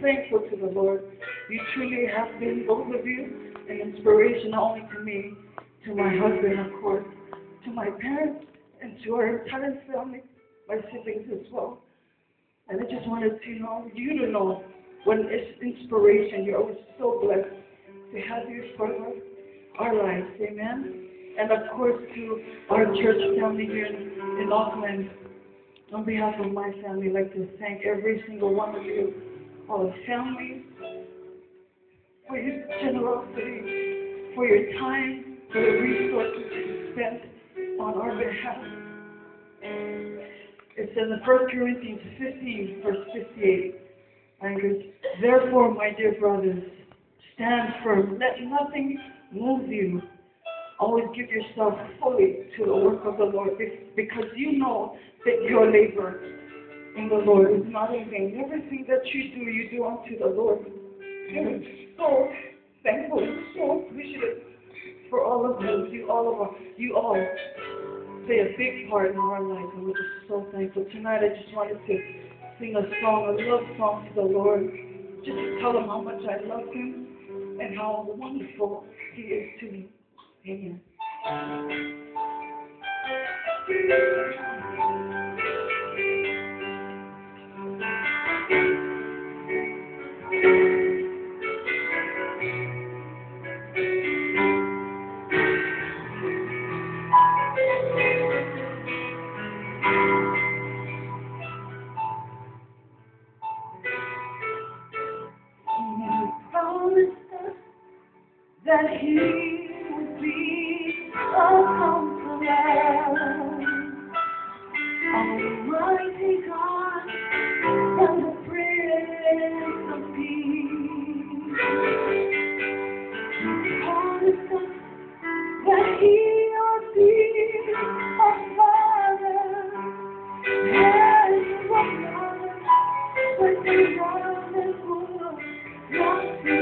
thankful to the Lord. You truly have been, both of you, an inspiration not only to me, to my husband, of course, to my parents, and to our entire family, my siblings as well. And I just wanted to you to know, when it's inspiration, you're always so blessed to have you as part of our lives. Amen. And of course, to our church family here in Auckland, on behalf of my family, I'd like to thank every single one of you, all the families, for your generosity, for your time, for the resources you spent on our behalf. It says in 1 Corinthians 15, verse 58, therefore, my dear brothers, stand firm. Let nothing move you. Always give yourself fully to the work of the Lord, because you know that your labor in the Lord is not in vain. Everything that you do unto the Lord. And I'm so thankful and so appreciative for all of you. You all play a big part in our lives, and we're just so thankful. Tonight I just wanted to sing a love song to the Lord, just to tell him how much I love him and how wonderful he is to me. Amen. That he would be a counselor, Almighty God, and the Prince of Peace. He promised us that he would be a father, and what father, but the promise would not be.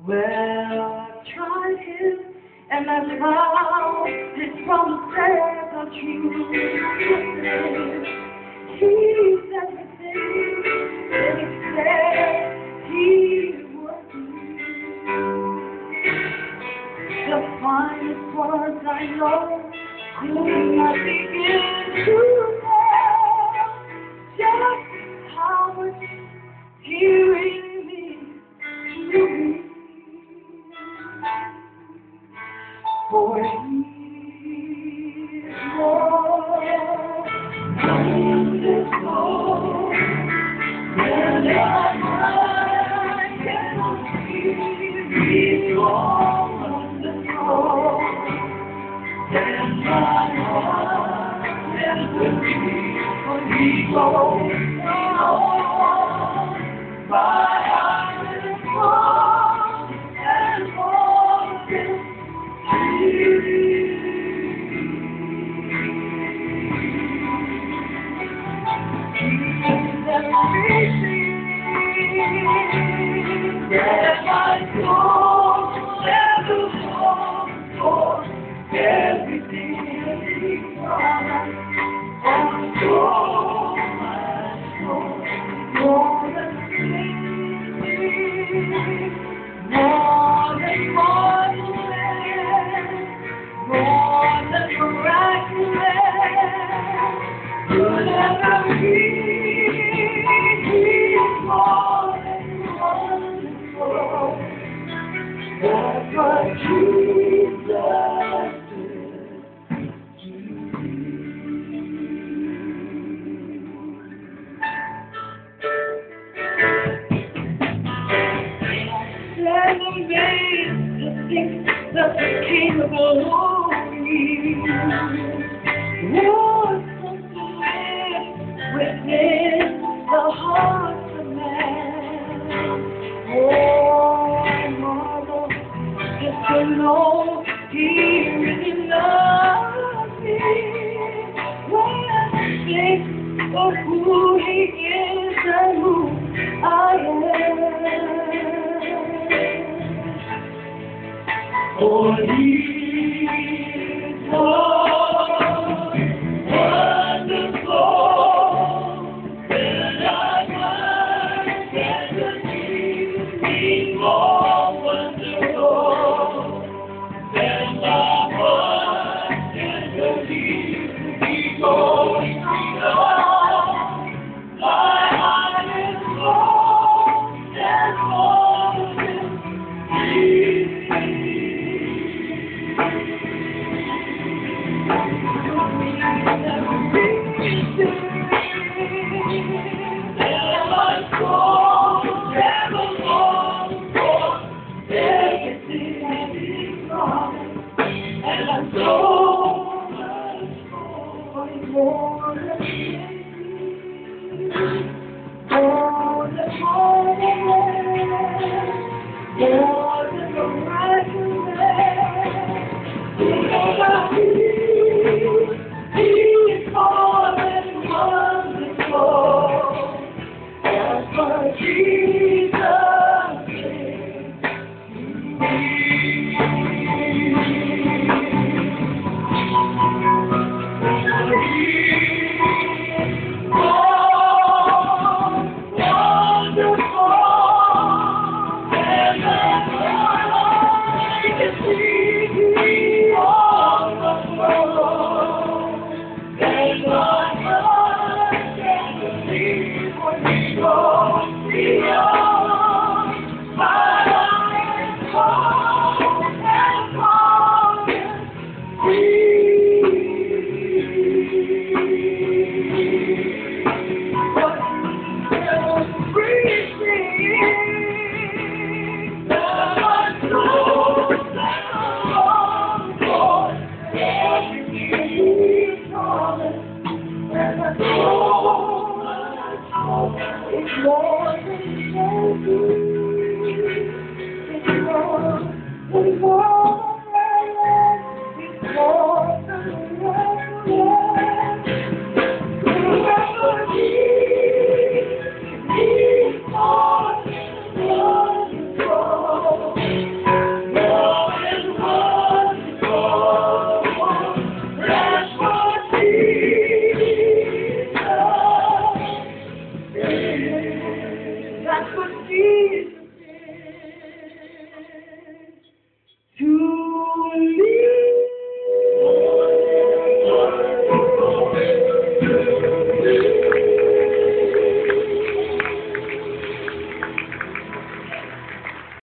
Well, I've tried him, and I've found his promises are true. He's everything that he said he would do. The finest words I know could not begin to tell just how much he really means to me. For he is more wonderful than I can see. He's more wonderful than my heart can believe. For he goes on, my heart is full and full. That my soul ever longs for, everything that he promised, and so much more than anything, more than marvelous, more than miraculous, could ever be. He's more than wonderful. That's what Jesus did to me. I'm amazed to think that the King of glory was something within the heart of man. Oh, I marvel just to know he really loves me. When I think of who he is and who I am. For he is wonderful, and more than the right to He is more than wonderful. That's what Jesus is to me. It's more than that's what Jesus is to me.